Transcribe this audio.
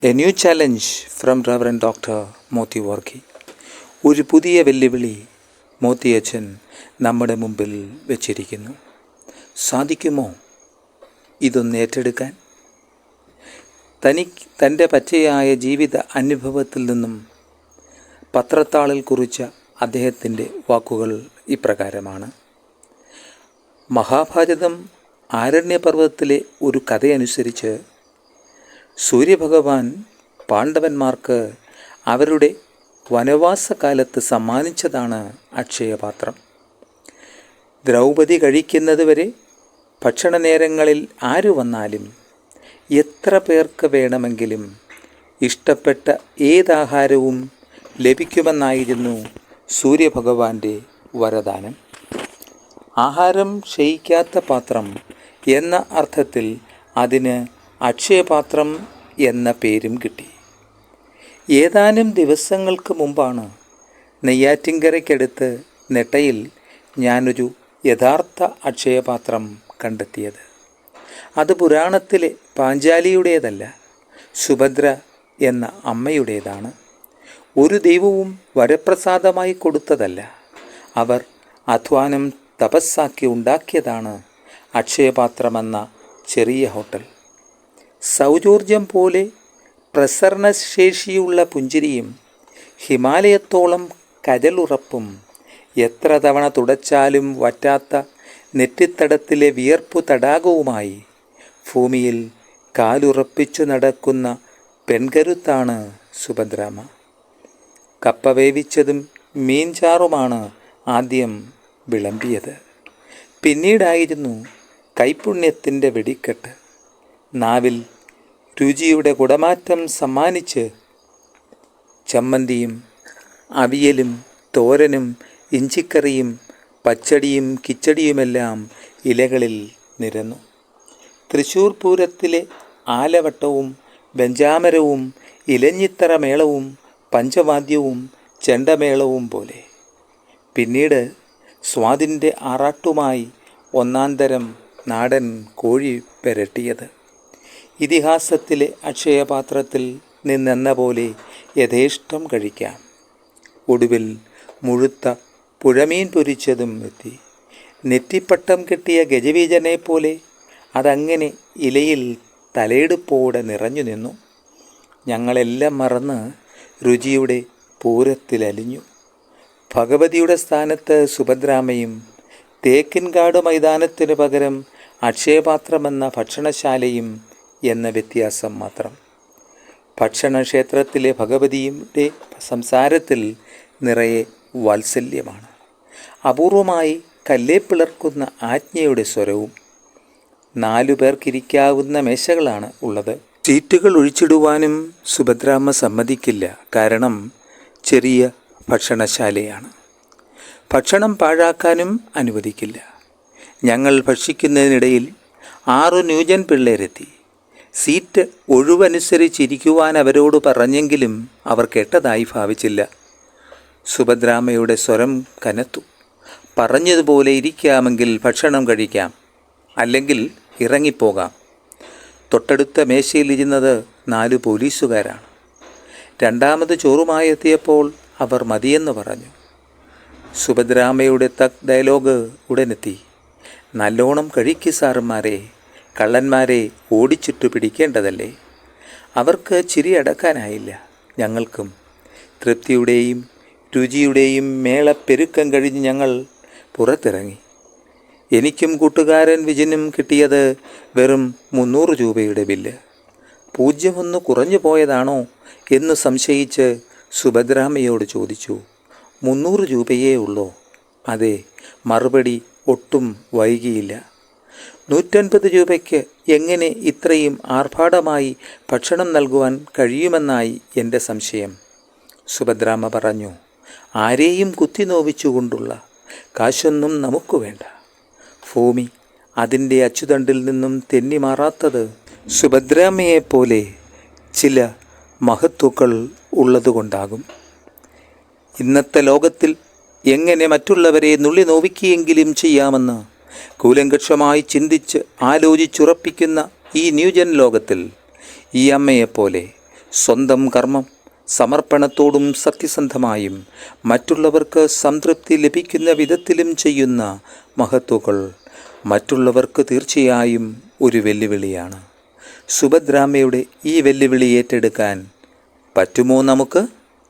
A new challenge from reverend doctor Mothi Varkey. ഒരു പുതിയ വെല്ലുവിളി മോത്തിയച്ഛൻ നമ്മുടെ മുമ്പിൽ വെച്ചിരിക്കുന്നു. സാധിക്കുമോ ഇതൊന്ന് ഏറ്റെടുക്കാൻ? തൻ്റെ പച്ചയായ ജീവിത അനുഭവത്തിൽ നിന്നും പത്രത്താളിൽ കുറിച്ച അദ്ദേഹത്തിൻ്റെ വാക്കുകൾ ഇപ്രകാരമാണ്. മഹാഭാരതം ആരണ്യപർവ്വതത്തിലെ ഒരു കഥയനുസരിച്ച് സൂര്യഭഗവാൻ പാണ്ഡവന്മാർക്ക് അവരുടെ വനവാസകാലത്ത് സമ്മാനിച്ചതാണ് അക്ഷയപാത്രം. ദ്രൗപദി കഴിക്കുന്നതുവരെ ഭക്ഷണ നേരങ്ങളിൽ ആരു വന്നാലും എത്ര പേർക്ക് വേണമെങ്കിലും ഇഷ്ടപ്പെട്ട ഏതാഹാരവും ലഭിക്കുമെന്നായിരുന്നു സൂര്യഭഗവാന്റെ വരദാനം. ആഹാരം ക്ഷയിക്കാത്ത പാത്രം എന്ന അർത്ഥത്തിൽ അതിന് അക്ഷയപാത്രം എന്ന പേരും കിട്ടി. ഏതാനും ദിവസങ്ങൾക്ക് മുമ്പാണ് നെയ്യാറ്റിൻകരയ്ക്കടുത്ത് നെട്ടയിൽ ഞാനൊരു യഥാർത്ഥ അക്ഷയപാത്രം കണ്ടെത്തിയത്. അത് പുരാണത്തിലെ പാഞ്ചാലിയുടേതല്ല, സുഭദ്ര എന്ന അമ്മയുടേതാണ്. ഒരു ദൈവവും വരപ്രസാദമായി കൊടുത്തതല്ല. അവർ അധ്വാനം തപസ്സാക്കി ഉണ്ടാക്കിയതാണ് അക്ഷയപാത്രമെന്ന ചെറിയ ഹോട്ടൽ. സൗജോർജ്യം പോലെ പ്രസരണശേഷിയുള്ള പുഞ്ചിരിയും ഹിമാലയത്തോളം കരളുറപ്പും എത്ര തവണ തുടച്ചാലും വറ്റാത്ത നെറ്റിത്തടത്തിലെ വിയർപ്പു തടാകവുമായി ഭൂമിയിൽ കാലുറപ്പിച്ചു നടക്കുന്ന പെൺകരുത്താണ് സുഭദ്രാമ്മ. കപ്പ വേവിച്ചതും മീൻചാറുമാണ് ആദ്യം വിളമ്പിയത്. പിന്നീടായിരുന്നു കൈപുണ്യത്തിൻ്റെ വെടിക്കെട്ട്. നാവിൽ രുചിയുടെ കുടമാറ്റം സമ്മാനിച്ച് ചമ്മന്തിയും അവിയലും തോരനും ഇഞ്ചിക്കറിയും പച്ചടിയും കിച്ചടിയുമെല്ലാം ഇലകളിൽ നിരന്നു. തൃശ്ശൂർ പൂരത്തിലെ ആലവട്ടവും ബെഞ്ചാമരവും ഇലഞ്ഞിത്തറ മേളവും പഞ്ചവാദ്യവും ചെണ്ടമേളവും പോലെ. പിന്നീട് സ്വാദിൻ്റെ ആറാട്ടുമായി ഒന്നാന്തരം നാടൻ കോഴി പെരട്ടിയത്. ഇതിഹാസത്തിലെ അക്ഷയപാത്രത്തിൽ നിന്നെന്ന പോലെ യഥേഷ്ടം കഴിക്കാം. ഒടുവിൽ മുഴുത്ത പുഴമീൻ പൊരിച്ചതും എത്തി. നെറ്റിപ്പട്ടം കെട്ടിയ ഗജവീജനെ പോലെ അതങ്ങനെ ഇലയിൽ തലയെടുപ്പോടെ നിറഞ്ഞു നിന്നു. ഞങ്ങളെല്ലാം മറന്ന് രുചിയുടെ പൂരത്തിലലിഞ്ഞു. ഭഗവതിയുടെ സ്ഥാനത്ത് സുഭദ്രാമ്മയും തേക്കിൻകാട് മൈതാനത്തിനു പകരം അക്ഷയപാത്രമെന്ന ഭക്ഷണശാലയും എന്ന വ്യത്യാസം മാത്രം. ഭക്ഷണക്ഷേത്രത്തിലെ ഭഗവതിയുടെ സംസാരത്തിൽ നിറയെ വാത്സല്യമാണ്. അപൂർവമായി കല്ലേ പിളർക്കുന്ന ആജ്ഞയുടെ സ്വരവും. 4 പേർക്കിരിക്കാവുന്ന മേശകളാണ് ഉള്ളത്. സീറ്റുകൾ ഒഴിച്ചിടുവാനും സുഭദ്രാമ്മ സമ്മതിക്കില്ല. കാരണം ചെറിയ ഭക്ഷണശാലയാണ്. ഭക്ഷണം പാഴാക്കാനും അനുവദിക്കില്ല. ഞങ്ങൾ ഭക്ഷിക്കുന്നതിനിടയിൽ 6 ന്യൂജൻ പിള്ളേരെത്തി. സീറ്റ് ഒഴിവനുസരിച്ചിരിക്കുവാൻ അവരോട് പറഞ്ഞെങ്കിലും അവർ കേട്ടതായി ഭാവിച്ചില്ല. സുഭദ്രാമ്മയുടെ സ്വരം കനത്തു. പറഞ്ഞതുപോലെ ഇരിക്കാമെങ്കിൽ ഭക്ഷണം കഴിക്കാം, അല്ലെങ്കിൽ ഇറങ്ങിപ്പോകാം. തൊട്ടടുത്ത മേശയിലിരുന്നത് 4 പോലീസുകാരാണ്. രണ്ടാമത് ചോറുമായി എത്തിയപ്പോൾ അവർ മതിയെന്ന് പറഞ്ഞു. സുഭദ്രാമ്മയുടെ തക് ഡയലോഗ് ഉടനെത്തി. നല്ലോണം കഴിക്ക് സാറന്മാരെ, കള്ളന്മാരെ ഓടിച്ചിട്ട് പിടിക്കേണ്ടതല്ലേ. അവർക്ക് ചിരി അടക്കാനായില്ല. ഞങ്ങൾക്കും. തൃപ്തിയുടെയും രുചിയുടെയും മേളപ്പെരുക്കം കഴിഞ്ഞ് ഞങ്ങൾ പുറത്തിറങ്ങി. എനിക്കും കൂട്ടുകാരൻ വിജനും കിട്ടിയത് വെറും 300 രൂപയുടെ ബില്ല്. 0 കുറഞ്ഞു പോയതാണോ എന്ന് സംശയിച്ച് സുഭദ്രാമ്മയോട് ചോദിച്ചു. 300 രൂപയേ ഉള്ളോ? അതെ. മറുപടി ഒട്ടും വൈകിയില്ല. 150 രൂപയ്ക്ക് എങ്ങനെ ഇത്രയും ആർഭാടമായി ഭക്ഷണം നൽകുവാൻ കഴിയുമെന്നായി എൻ്റെ സംശയം. സുഭദ്രാമ്മ പറഞ്ഞു. ആരെയും കുത്തിനോവിച്ചുകൊണ്ടുള്ള കാശൊന്നും നമുക്ക് വേണ്ട. ഭൂമി അതിൻ്റെ അച്ചുതണ്ടിൽ നിന്നും തെന്നിമാറാത്തത് സുഭദ്രാമ്മയെപ്പോലെ ചില മഹത്തുക്കൾ ഉള്ളതുകൊണ്ടാകും. ഇന്നത്തെ ലോകത്തിൽ എങ്ങനെ മറ്റുള്ളവരെ നുള്ളി നോവിക്കുകയെങ്കിലും ചെയ്യാമെന്ന് കൂലങ്കക്ഷമായി ചിന്തിച്ച് ആലോചിച്ചുറപ്പിക്കുന്ന ഈ ന്യൂജൻ ലോകത്തിൽ ഈ അമ്മയെപ്പോലെ സ്വന്തം കർമ്മം സമർപ്പണത്തോടും സത്യസന്ധമായും മറ്റുള്ളവർക്ക് സംതൃപ്തി ലഭിക്കുന്ന വിധത്തിലും ചെയ്യുന്ന മഹത്തുക്കൾ മറ്റുള്ളവർക്ക് തീർച്ചയായും ഒരു വെല്ലുവിളിയാണ്. സുഭദ്രാമ്മയുടെ ഈ വെല്ലുവിളി ഏറ്റെടുക്കാൻ പറ്റുമോ നമുക്ക്?